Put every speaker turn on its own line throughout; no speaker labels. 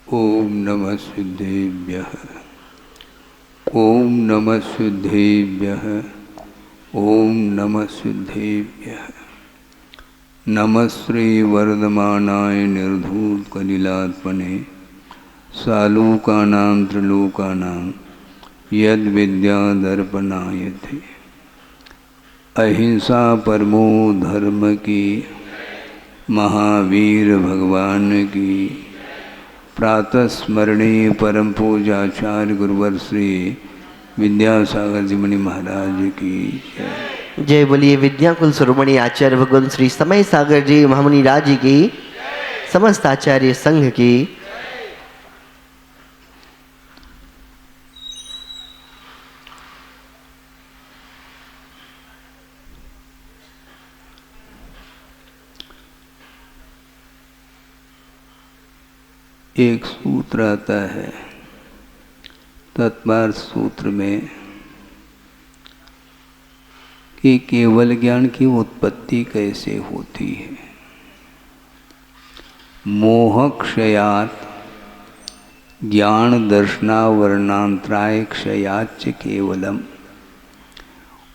ओम नमः सिद्धेभ्यः। ओम नमः सिद्धेभ्यः। ओम नमः सिद्धेभ्यः। नमः श्री वर्धमानाय निर्धूत कलिलात्मने सालोकानां त्रिलोकानां यद विद्या दर्पणायते। अहिंसा परमो धर्म की, महावीर भगवान की प्रातः स्मरणीय परम पूजाचार्य गुरुवर श्री विद्यासागर जी मुनि महाराज की जय।
जय बोलिए विद्याकुल शिरोमणि आचार्य भगवान श्री समय सागर जी महामुनि राज जी की, समस्त आचार्य संघ की।
एक सूत्र आता है तत्पर सूत्र में कि केवल ज्ञान की उत्पत्ति कैसे होती है। मोह क्षयात ज्ञान दर्शनावरणांतराय क्षयाच केवलम।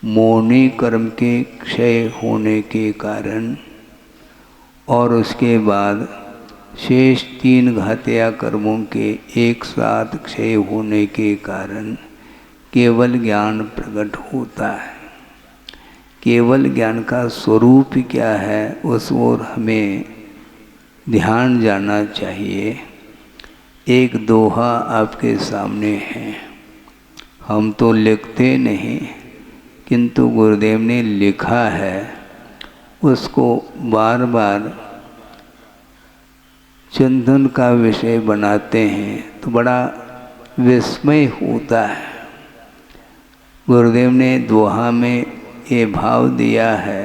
मोहनी कर्म के क्षय होने के कारण और उसके बाद शेष 3 घातिया कर्मों के एक साथ क्षय होने के कारण केवल ज्ञान प्रकट होता है। केवल ज्ञान का स्वरूप क्या है, उस ओर हमें ध्यान जाना चाहिए। एक दोहा आपके सामने है। हम तो लिखते नहीं, किंतु गुरुदेव ने लिखा है, उसको बार बार चिंतन का विषय बनाते हैं तो बड़ा विस्मय होता है। गुरुदेव ने दोहा में ये भाव दिया है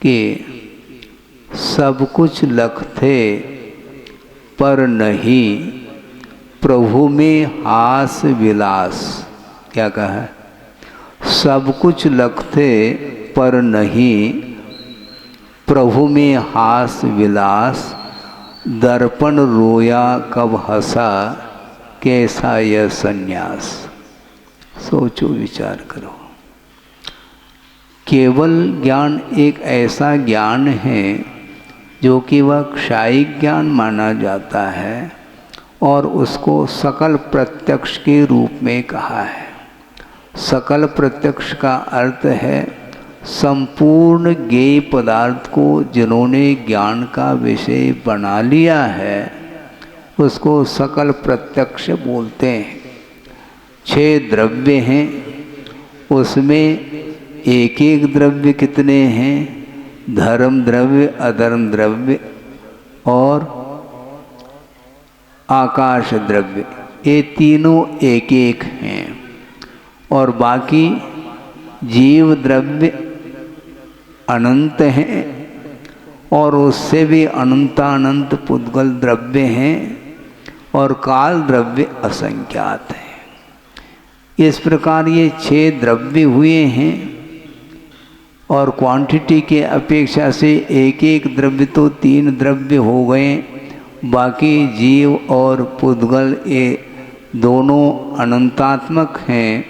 कि सब कुछ लखते पर नहीं, प्रभु में हास विलास। क्या कहा है? सब कुछ लखते पर नहीं, प्रभु में हास विलास। दर्पण रोया कब हंसा, कैसा यह सन्यास। सोचो, विचार करो। केवल ज्ञान एक ऐसा ज्ञान है जो कि वह क्षायिक ज्ञान माना जाता है और उसको सकल प्रत्यक्ष के रूप में कहा है। सकल प्रत्यक्ष का अर्थ है संपूर्ण ज्ञेय पदार्थ को जिन्होंने ज्ञान का विषय बना लिया है उसको सकल प्रत्यक्ष बोलते हैं। 6 द्रव्य हैं, उसमें एक एक द्रव्य कितने हैं? धर्म द्रव्य, अधर्म द्रव्य और आकाश द्रव्य, ये तीनों एक एक हैं। और बाकी जीव द्रव्य अनंत हैं और उससे भी अनंतानंत पुद्गल द्रव्य हैं और काल द्रव्य असंख्यात हैं। इस प्रकार ये 6 द्रव्य हुए हैं और क्वांटिटी के अपेक्षा से एक एक द्रव्य तो 3 द्रव्य हो गए। बाकी जीव और पुद्गल ये दोनों अनंतात्मक हैं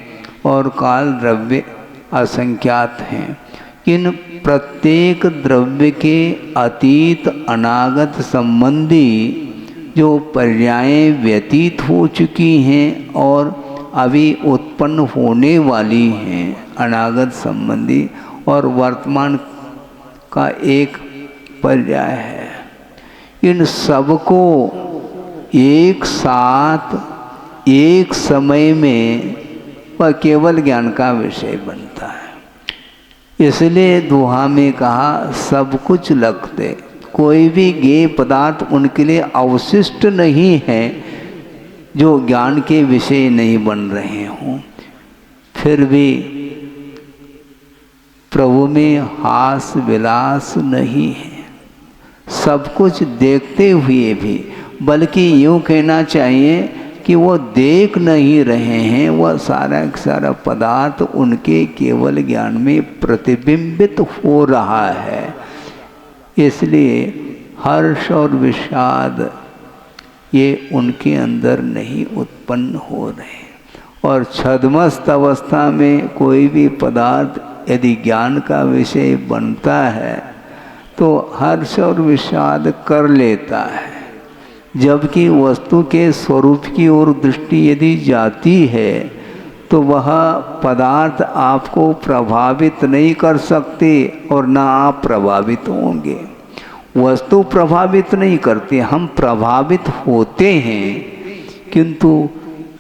और काल द्रव्य असंख्यात हैं। इन प्रत्येक द्रव्य के अतीत अनागत संबंधी जो पर्यायें व्यतीत हो चुकी हैं और अभी उत्पन्न होने वाली हैं, अनागत संबंधी और वर्तमान का एक पर्याय है, इन सबको एक साथ एक समय में वह केवल ज्ञान का विषय बनता है। इसलिए दोहा में कहा सब कुछ लखते। कोई भी ज्ञेय पदार्थ उनके लिए अवशिष्ट नहीं है जो ज्ञान के विषय नहीं बन रहे हों। फिर भी प्रभु में हास विलास नहीं है। सब कुछ देखते हुए भी, बल्कि यूँ कहना चाहिए कि वो देख नहीं रहे हैं, वह सारा पदार्थ उनके केवल ज्ञान में प्रतिबिंबित हो रहा है। इसलिए हर्ष और विषाद ये उनके अंदर नहीं उत्पन्न हो रहे। और छद्मस्त अवस्था में कोई भी पदार्थ यदि ज्ञान का विषय बनता है तो हर्ष और विषाद कर लेता है, जबकि वस्तु के स्वरूप की ओर दृष्टि यदि जाती है तो वह पदार्थ आपको प्रभावित नहीं कर सकते और ना आप प्रभावित होंगे। वस्तु प्रभावित नहीं करती, हम प्रभावित होते हैं, किंतु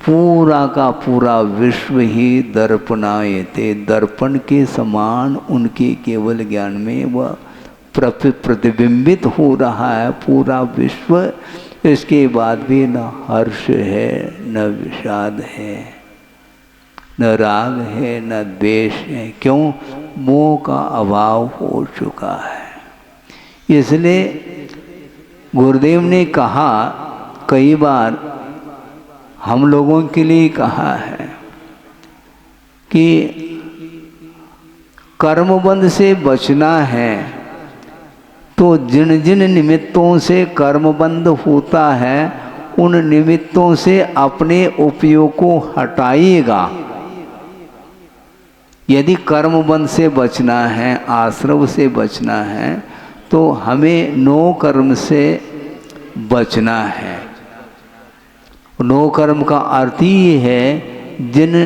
पूरा का पूरा विश्व ही दर्पणायते, दर्पण के समान उनके केवल ज्ञान में वह प्रतिबिंबित हो रहा है पूरा विश्व। इसके बाद भी न हर्ष है, न विषाद है, न राग है, न द्वेष है। क्यों? मोह का अभाव हो चुका है। इसलिए गुरुदेव ने कहा, कई बार हम लोगों के लिए कहा है कि कर्मबंध से बचना है तो जिन जिन निमित्तों से कर्मबंध होता है उन निमित्तों से अपने उपयोग को हटाइएगा। यदि कर्मबंध से बचना है, आश्रव से बचना है, तो हमें नो कर्म से बचना है। नो कर्म का अर्थ ही है जिन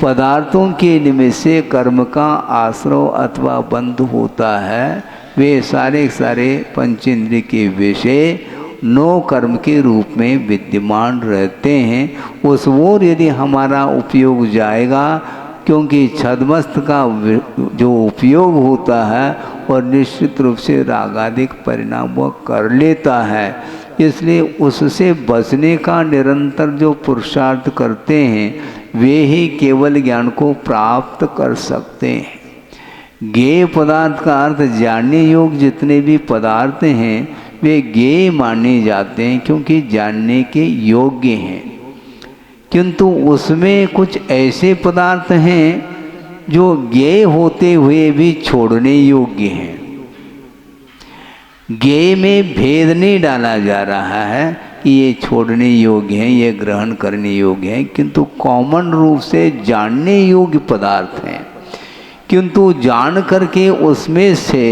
पदार्थों के निमित्त से कर्म का आश्रव अथवा बंध होता है वे सारे सारे पंचेंद्रिय के विषय नो कर्म के रूप में विद्यमान रहते हैं। उस ओर यदि हमारा उपयोग जाएगा, क्योंकि छद्मस्त का जो उपयोग होता है और निश्चित रूप से रागादिक परिणाम वह कर लेता है, इसलिए उससे बचने का निरंतर जो पुरुषार्थ करते हैं वे ही केवल ज्ञान को प्राप्त कर सकते हैं। ज्ञेय पदार्थ का अर्थ जानने योग्य जितने भी पदार्थ हैं वे ज्ञेय माने जाते हैं, क्योंकि जानने के योग्य हैं। किंतु उसमें कुछ ऐसे पदार्थ हैं जो ज्ञेय होते हुए भी छोड़ने योग्य हैं। ज्ञेय में भेद नहीं डाला जा रहा है कि ये छोड़ने योग्य हैं, ये ग्रहण करने योग्य हैं, किंतु कॉमन रूप से जानने योग्य पदार्थ हैं। किंतु जान करके उसमें से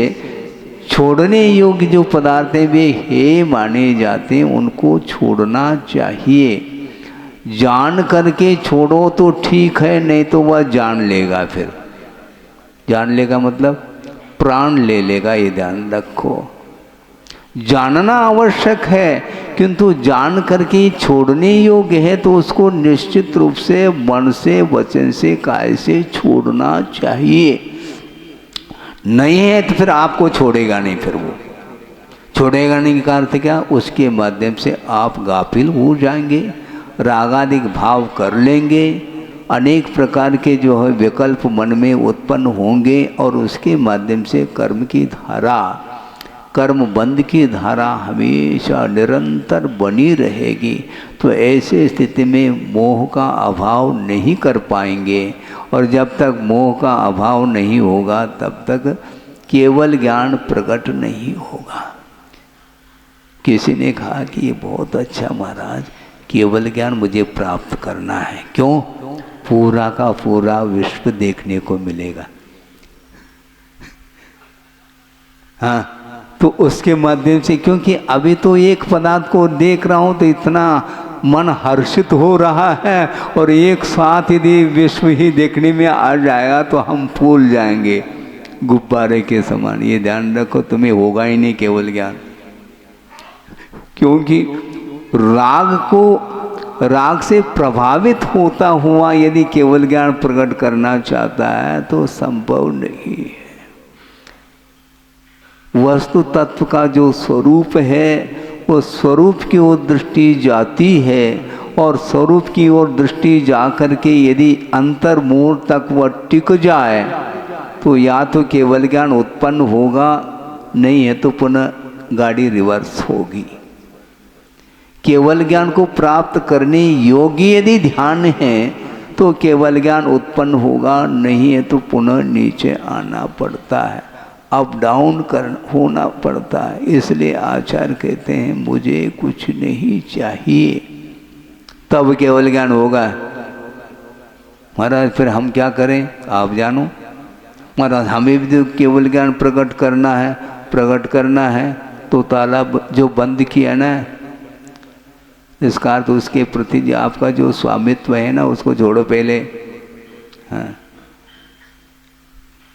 छोड़ने योग्य जो पदार्थ हैं वे हे माने जाते हैं, उनको छोड़ना चाहिए। जान करके छोड़ो तो ठीक है, नहीं तो वह जान लेगा। फिर जान लेगा मतलब प्राण ले लेगा, ये ध्यान रखो। जानना आवश्यक है, किंतु जान करके छोड़ने योग्य है तो उसको निश्चित रूप से मन से, वचन से, काय से छोड़ना चाहिए। नहीं है तो फिर आपको छोड़ेगा नहीं, फिर वो छोड़ेगा नहीं का अर्थ क्या? उसके माध्यम से आप गाफिल हो जाएंगे, रागादिक भाव कर लेंगे, अनेक प्रकार के जो है विकल्प मन में उत्पन्न होंगे और उसके माध्यम से कर्म की धारा, कर्म बंध की धारा हमेशा निरंतर बनी रहेगी। तो ऐसे स्थिति में मोह का अभाव नहीं कर पाएंगे, और जब तक मोह का अभाव नहीं होगा तब तक केवल ज्ञान प्रकट नहीं होगा। किसी ने कहा कि ये बहुत अच्छा महाराज, केवल ज्ञान मुझे प्राप्त करना है। क्यों? पूरा का पूरा विश्व देखने को मिलेगा। हाँ, तो उसके माध्यम से, क्योंकि अभी तो एक पदार्थ को देख रहा हूँ तो इतना मन हर्षित हो रहा है, और एक साथ यदि विश्व ही देखने में आ जाएगा तो हम फूल जाएंगे गुब्बारे के समान। ये ध्यान रखो, तुम्हें होगा ही नहीं केवल ज्ञान। क्योंकि राग से प्रभावित होता हुआ यदि केवल ज्ञान प्रकट करना चाहता है तो संभव नहीं है। वस्तु तत्व का जो स्वरूप है वो स्वरूप की ओर दृष्टि जाती है, और स्वरूप की ओर दृष्टि जाकर के यदि अंतर मोड़ तक वह टिक जाए तो या तो केवल ज्ञान उत्पन्न होगा, नहीं है तो पुनः गाड़ी रिवर्स होगी। केवल ज्ञान को प्राप्त करने योग्य यदि ध्यान है तो केवल ज्ञान उत्पन्न होगा, नहीं है तो पुनः नीचे आना पड़ता है। अप डाउन होना पड़ता है। इसलिए आचार्य कहते हैं मुझे कुछ नहीं चाहिए, तब केवल ज्ञान होगा। महाराज फिर हम क्या करें, आप जानो। महाराज हमें भी तो केवल ज्ञान प्रकट करना है तो तालाब जो बंद किया ना, इसका अर्थ उसके प्रति जो आपका जो स्वामित्व है ना उसको जोड़ो पहले। हाँ,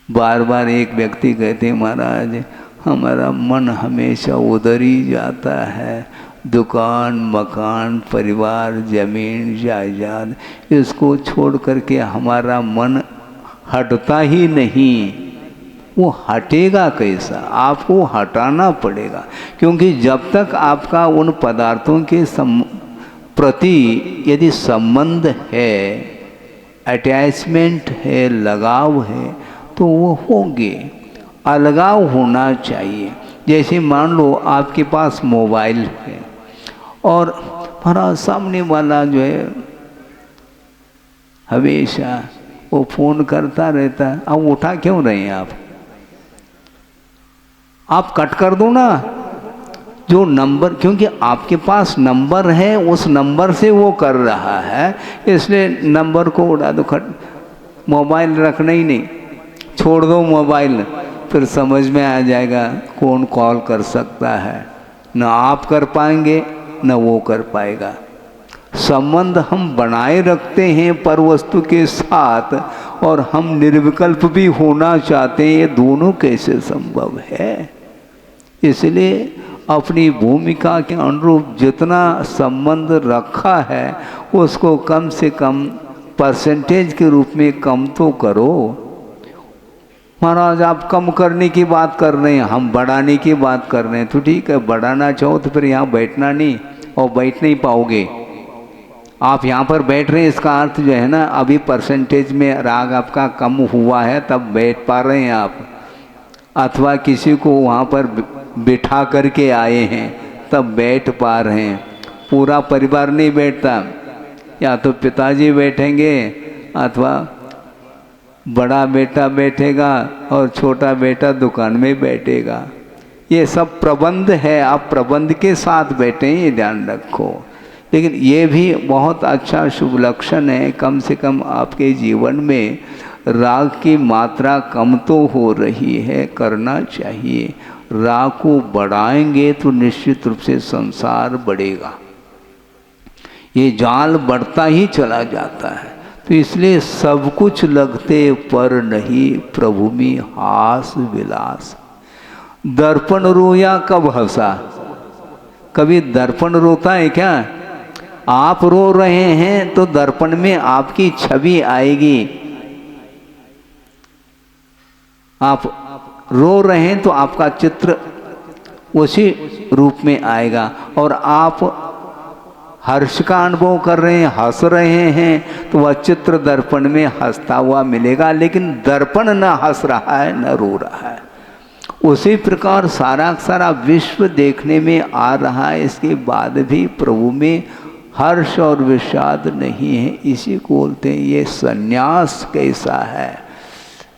बार बार एक व्यक्ति कहते हैं महाराज हमारा मन हमेशा उधर ही जाता है, दुकान मकान परिवार जमीन जायदाद, इसको छोड़ करके हमारा मन हटता ही नहीं। वो हटेगा कैसा, आपको हटाना पड़ेगा, क्योंकि जब तक आपका उन पदार्थों के प्रति यदि संबंध है, अटैचमेंट है, लगाव है, तो वो होंगे। अलगाव होना चाहिए। जैसे मान लो आपके पास मोबाइल है और हमारा सामने वाला जो है हमेशा वो फ़ोन करता रहता है, अब उठा क्यों रहे हैं आप कट कर दो ना जो नंबर, क्योंकि आपके पास नंबर है, उस नंबर से वो कर रहा है, इसलिए नंबर को उड़ा दो, मोबाइल रखना ही नहीं, छोड़ दो मोबाइल। फिर समझ में आ जाएगा कौन कॉल कर सकता है, न आप कर पाएंगे न वो कर पाएगा। संबंध हम बनाए रखते हैं पर वस्तु के साथ, और हम निर्विकल्प भी होना चाहते हैं, ये दोनों कैसे संभव है। इसलिए अपनी भूमिका के अनुरूप जितना संबंध रखा है उसको कम से कम परसेंटेज के रूप में कम तो करो। महाराज आप कम करने की बात कर रहे हैं, हम बढ़ाने की बात कर रहे हैं, तो ठीक है, बढ़ाना चाहो तो फिर यहाँ बैठना नहीं, और बैठ नहीं पाओगे। आप यहाँ पर बैठ रहे हैं, इसका अर्थ जो है ना अभी परसेंटेज में राग आपका कम हुआ है, तब बैठ पा रहे हैं आप। अथवा किसी को वहाँ पर बिठा करके आए हैं तब बैठ पा रहे हैं। पूरा परिवार नहीं बैठता, या तो पिताजी बैठेंगे अथवा बड़ा बेटा बैठेगा और छोटा बेटा दुकान में बैठेगा। ये सब प्रबंध है, आप प्रबंध के साथ बैठे, ये ध्यान रखो। लेकिन ये भी बहुत अच्छा शुभ लक्षण है, कम से कम आपके जीवन में राग की मात्रा कम तो हो रही है, करना चाहिए। राग को बढ़ाएंगे तो निश्चित रूप से संसार बढ़ेगा, ये जाल बढ़ता ही चला जाता है। तो इसलिए सब कुछ लगते पर नहीं प्रभु में हास विलास। दर्पण रोया कब हंसा, कभी दर्पण रोता है क्या? आप रो रहे हैं तो दर्पण में आपकी छवि आएगी। आप रो रहे हैं तो आपका चित्र उसी रूप में आएगा, और आप हर्ष का अनुभव कर रहे हैं, हंस रहे हैं, तो वह चित्र दर्पण में हंसता हुआ मिलेगा। लेकिन दर्पण न हंस रहा है न रो रहा है। उसी प्रकार सारा सारा विश्व देखने में आ रहा है, इसके बाद भी प्रभु में हर्ष और विषाद नहीं है। इसी को बोलते हैं ये सन्यास कैसा है।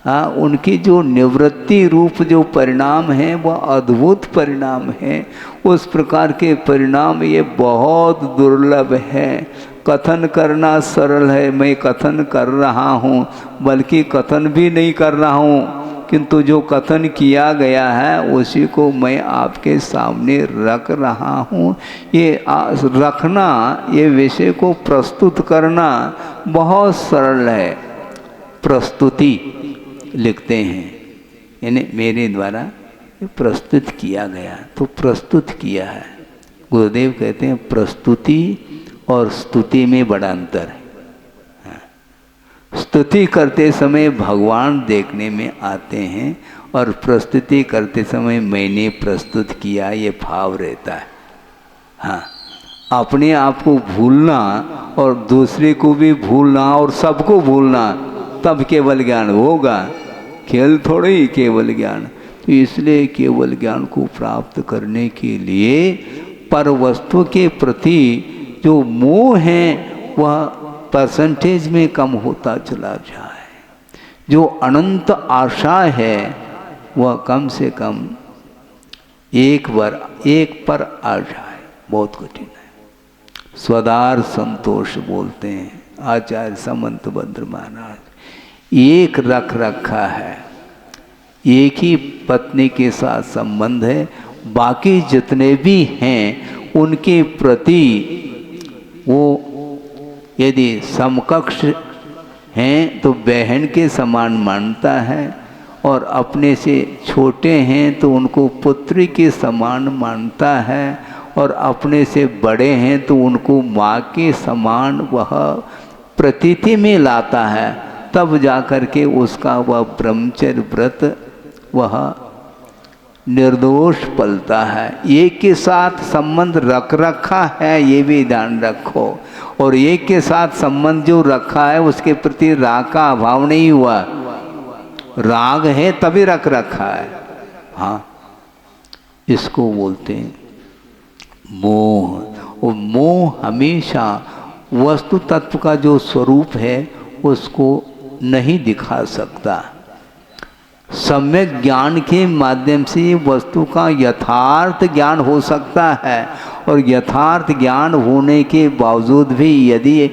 हाँ, उनकी जो निवृत्ति रूप जो परिणाम है वह अद्भुत परिणाम है। उस प्रकार के परिणाम ये बहुत दुर्लभ है। कथन करना सरल है, मैं कथन कर रहा हूँ, बल्कि कथन भी नहीं कर रहा हूँ, किंतु जो कथन किया गया है उसी को मैं आपके सामने रख रहा हूँ। ये रखना, ये विषय को प्रस्तुत करना बहुत सरल है। प्रस्तुति लिखते हैं, यानी मेरे द्वारा प्रस्तुत किया गया, तो प्रस्तुत किया है। गुरुदेव कहते हैं प्रस्तुति और स्तुति में बड़ा अंतर है। स्तुति करते समय भगवान देखने में आते हैं, और प्रस्तुति करते समय मैंने प्रस्तुत किया ये भाव रहता है। हाँ, अपने आप को भूलना और दूसरे को भी भूलना और सबको भूलना, तब केवल ज्ञान होगा। खेल थोड़े ही केवल ज्ञान। तो इसलिए केवल ज्ञान को प्राप्त करने के लिए पर वस्तु के प्रति जो मोह है वह परसेंटेज में कम होता चला जाए। जो अनंत आशा है वह कम से कम एक पर आ जाए, बहुत कठिन है। स्वदार संतोष बोलते हैं आचार्य समंत भद्र महाराज। एक रख रखा है, एक ही पत्नी के साथ संबंध है, बाकी जितने भी हैं उनके प्रति वो यदि समकक्ष हैं तो बहन के समान मानता है, और अपने से छोटे हैं तो उनको पुत्री के समान मानता है, और अपने से बड़े हैं तो उनको माँ के समान वह प्रतीति में लाता है। तब जाकर के उसका वह ब्रह्मचर्य व्रत वह निर्दोष पलता है। एक के साथ संबंध रख रखा है, ये भी ध्यान रखो, और एक के साथ संबंध जो रखा है उसके प्रति राग का अभाव नहीं हुआ, राग है तभी रख रखा है। हाँ, इसको बोलते हैं मोह। और मोह हमेशा वस्तु तत्व का जो स्वरूप है उसको नहीं दिखा सकता। सम्यक ज्ञान के माध्यम से वस्तु का यथार्थ ज्ञान हो सकता है, और यथार्थ ज्ञान होने के बावजूद भी यदि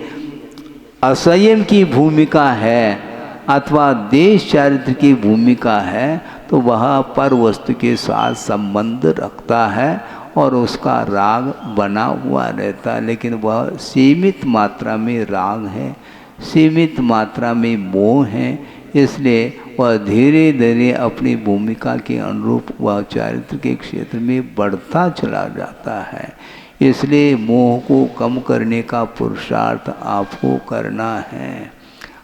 असंयम की भूमिका है अथवा देश चारित्र की भूमिका है तो वह पर वस्तु के साथ संबंध रखता है और उसका राग बना हुआ रहता है। लेकिन वह सीमित मात्रा में राग है, सीमित मात्रा में मोह है, इसलिए वह धीरे धीरे अपनी भूमिका के अनुरूप वह चारित्र के क्षेत्र में बढ़ता चला जाता है। इसलिए मोह को कम करने का पुरुषार्थ आपको करना है।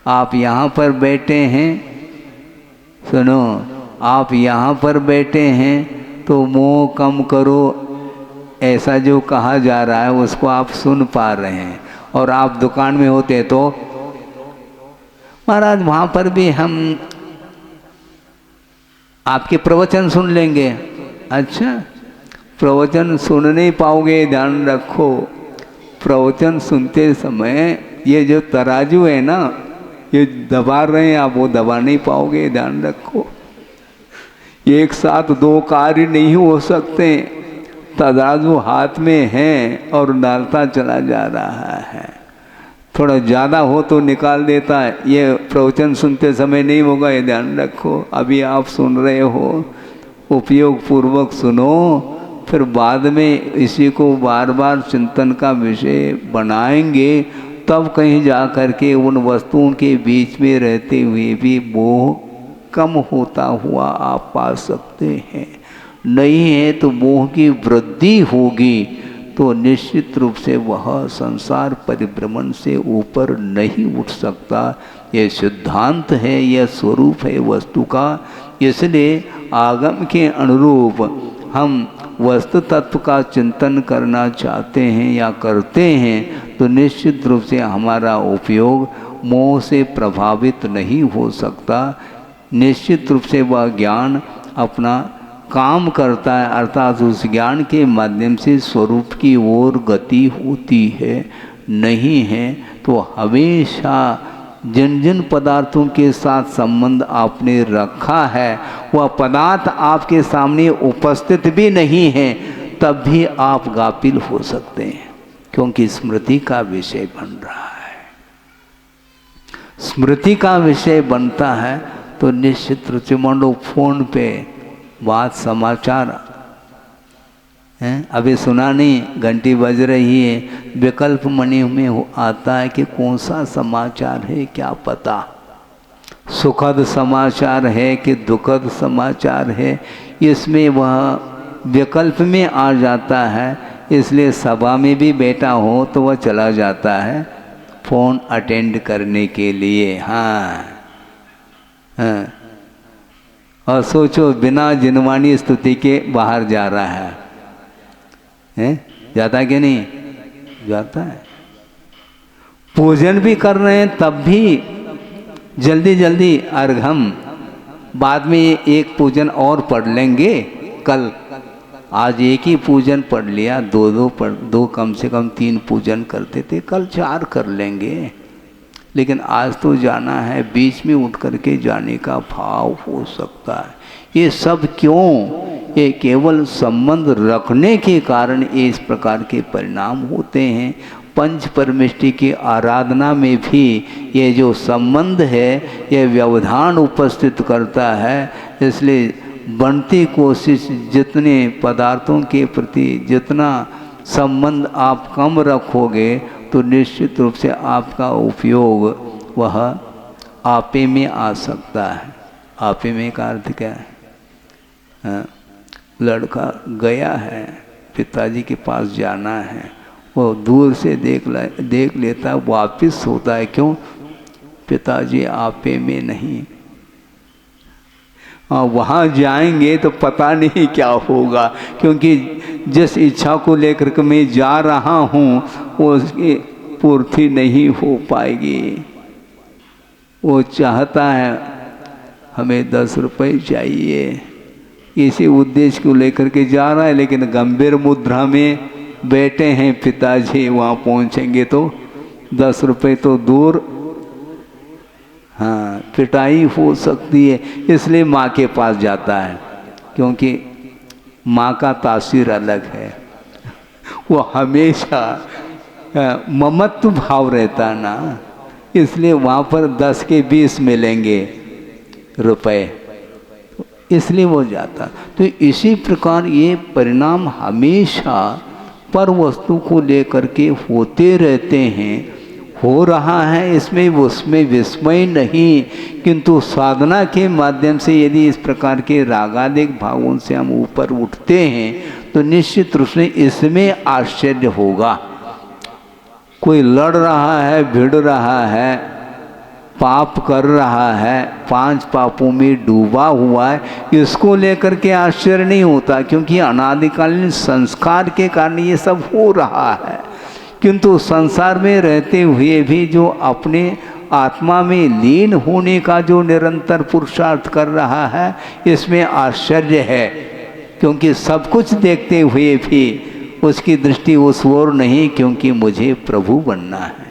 आप यहाँ पर बैठे हैं, सुनो, आप यहाँ पर बैठे हैं तो मोह कम करो ऐसा जो कहा जा रहा है उसको आप सुन पा रहे हैं। और आप दुकान में होते तो महाराज वहाँ पर भी हम आपके प्रवचन सुन लेंगे। अच्छा, प्रवचन सुन नहीं पाओगे, ध्यान रखो। प्रवचन सुनते समय ये जो तराजू है ना, ये दबा रहे हैं आप, वो दबा नहीं पाओगे, ध्यान रखो। एक साथ दो कार्य नहीं हो सकते। तराजू हाथ में है और डालता चला जा रहा है, थोड़ा ज़्यादा हो तो निकाल देता है। ये प्रवचन सुनते समय नहीं होगा, ये ध्यान रखो। अभी आप सुन रहे हो, उपयोग पूर्वक सुनो, फिर बाद में इसी को बार बार चिंतन का विषय बनाएंगे, तब कहीं जा कर के उन वस्तुओं के बीच में रहते हुए भी मोह कम होता हुआ आप पा सकते हैं। नहीं है तो मोह की वृद्धि होगी तो निश्चित रूप से वह संसार परिभ्रमण से ऊपर नहीं उठ सकता। यह सिद्धांत है, यह स्वरूप है वस्तु का। इसलिए आगम के अनुरूप हम वस्तु तत्व का चिंतन करना चाहते हैं या करते हैं तो निश्चित रूप से हमारा उपयोग मोह से प्रभावित नहीं हो सकता। निश्चित रूप से वह ज्ञान अपना काम करता है, अर्थात उस ज्ञान के माध्यम से स्वरूप की ओर गति होती है। नहीं है तो हमेशा जिन जिन पदार्थों के साथ संबंध आपने रखा है वह पदार्थ आपके सामने उपस्थित भी नहीं है, तब भी आप गाफिल हो सकते हैं, क्योंकि स्मृति का विषय बन रहा है। स्मृति का विषय बनता है तो निश्चित रूप से मान लो फोन पे बात समाचार हैं, अभी सुना नहीं, घंटी बज रही है, विकल्प मणि में आता है कि कौन सा समाचार है क्या पता, सुखद समाचार है कि दुखद समाचार है, इसमें वह विकल्प में आ जाता है। इसलिए सभा में भी बैठा हो तो वह चला जाता है फ़ोन अटेंड करने के लिए। हाँ हाँ, और सोचो बिना जिनवानी स्तुति के बाहर जा रहा है, जाता है कि नहीं जाता है। पूजन भी कर रहे हैं तब भी जल्दी जल्दी अर्घम, बाद में एक पूजन और पढ़ लेंगे कल, आज एक ही पूजन पढ़ लिया, दो कम से कम 3 पूजन करते थे, कल 4 कर लेंगे। लेकिन आज तो जाना है, बीच में उठ करके जाने का भाव हो सकता है। ये सब क्यों? ये केवल संबंध रखने के कारण ये इस प्रकार के परिणाम होते हैं। पंच परमेष्टि की आराधना में भी ये जो संबंध है ये व्यवधान उपस्थित करता है। इसलिए बनती कोशिश, जितने पदार्थों के प्रति जितना संबंध आप कम रखोगे तो निश्चित रूप से आपका उपयोग वह आपे में आ सकता है। आपे में का अर्थ क्या है? लड़का गया है, पिताजी के पास जाना है, वो दूर से देख लेता, वापिस होता है। क्यों? पिताजी आपे में नहीं। वहाँ जाएंगे तो पता नहीं क्या होगा, क्योंकि जिस इच्छा को लेकर के मैं जा रहा हूँ वो उसकी पूर्ति नहीं हो पाएगी। वो चाहता है हमें 10 रुपये चाहिए, इसी उद्देश्य को लेकर के जा रहा है, लेकिन गंभीर मुद्रा में बैठे हैं पिताजी। वहाँ पहुँचेंगे तो 10 रुपये तो दूर, हाँ, पिटाई हो सकती है। इसलिए माँ के पास जाता है, क्योंकि माँ का तासीर अलग है। वो हमेशा ममत्व भाव रहता ना, इसलिए वहाँ पर 10 के 20 मिलेंगे रुपए, इसलिए वो जाता। तो इसी प्रकार ये परिणाम हमेशा पर वस्तु को लेकर के होते रहते हैं। हो रहा है इसमें उसमें विस्मय नहीं, किंतु साधना के माध्यम से यदि इस प्रकार के रागादिक भावों से हम ऊपर उठते हैं तो निश्चित रूप से इसमें आश्चर्य होगा। कोई लड़ रहा है, भिड़ रहा है, पाप कर रहा है, 5 पापों में डूबा हुआ है, इसको लेकर के आश्चर्य नहीं होता, क्योंकि अनादिकालीन संस्कार के कारण ये सब हो रहा है। किंतु संसार में रहते हुए भी जो अपने आत्मा में लीन होने का जो निरंतर पुरुषार्थ कर रहा है, इसमें आश्चर्य है। क्योंकि सब कुछ देखते हुए भी उसकी दृष्टि उस ओर नहीं, क्योंकि मुझे प्रभु बनना है,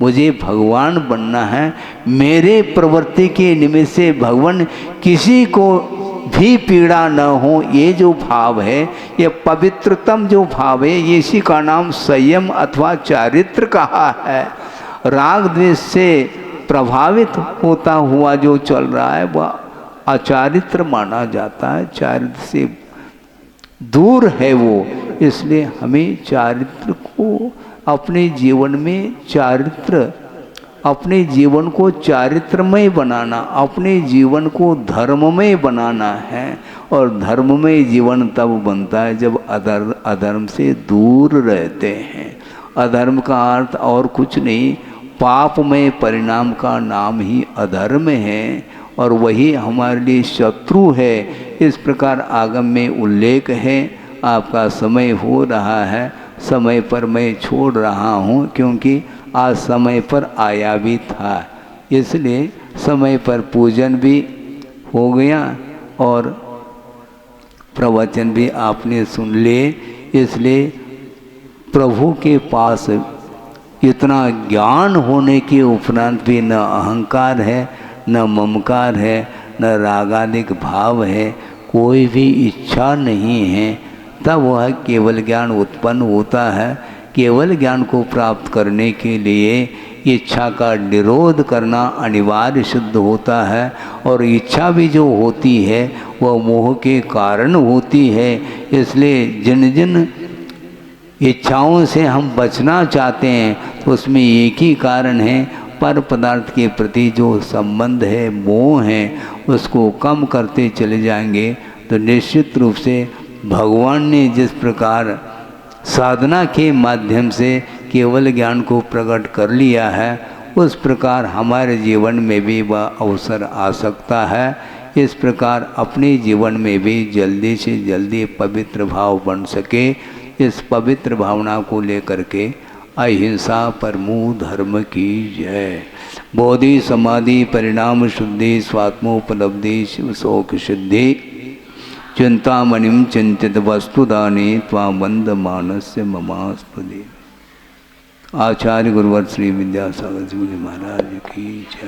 मुझे भगवान बनना है। मेरे प्रवृत्ति के निमित्त से भगवान किसी को भी पीड़ा न हो, ये जो भाव है, ये पवित्रतम जो भाव है, ये इसी का नाम संयम अथवा चारित्र कहा है। राग द्वेष से प्रभावित होता हुआ जो चल रहा है वह अचारित्र माना जाता है, चारित्र से दूर है वो। इसलिए हमें चारित्र को अपने जीवन में अपने जीवन को चारित्रमय बनाना, अपने जीवन को धर्ममय बनाना है। और धर्ममय जीवन तब बनता है जब अधर्म से दूर रहते हैं। अधर्म का अर्थ और कुछ नहीं, पापमय परिणाम का नाम ही अधर्म है, और वही हमारे लिए शत्रु है। इस प्रकार आगम में उल्लेख है। आपका समय हो रहा है, समय पर मैं छोड़ रहा हूँ, क्योंकि आज समय पर आया भी था, इसलिए समय पर पूजन भी हो गया और प्रवचन भी आपने सुन लिए। इसलिए प्रभु के पास इतना ज्ञान होने के उपरांत भी न अहंकार है, न ममकार है, न रागादिक भाव है, कोई भी इच्छा नहीं है, तब वह केवल ज्ञान उत्पन्न होता है। केवल ज्ञान को प्राप्त करने के लिए इच्छा का निरोध करना अनिवार्य सिद्ध होता है। और इच्छा भी जो होती है वह मोह के कारण होती है। इसलिए जिन जिन इच्छाओं से हम बचना चाहते हैं तो उसमें एक ही कारण है, पर पदार्थ के प्रति जो संबंध है, मोह है, उसको कम करते चले जाएंगे तो निश्चित रूप से भगवान ने जिस प्रकार साधना के माध्यम से केवल ज्ञान को प्रकट कर लिया है, उस प्रकार हमारे जीवन में भी वह अवसर आ सकता है। इस प्रकार अपने जीवन में भी जल्दी से जल्दी पवित्र भाव बन सके, इस पवित्र भावना को लेकर के अहिंसा परमो धर्म की जय। बोधि समाधि परिणाम शुद्धि स्वात्मोपलब्धि शिव शोक सिद्धि चिंतामणिम चिंतित वस्तुदाने त्वां वंद मानस्य ममास्तुदे। आचार्य गुरुवर श्री विद्यासागर जी महाराज की जय।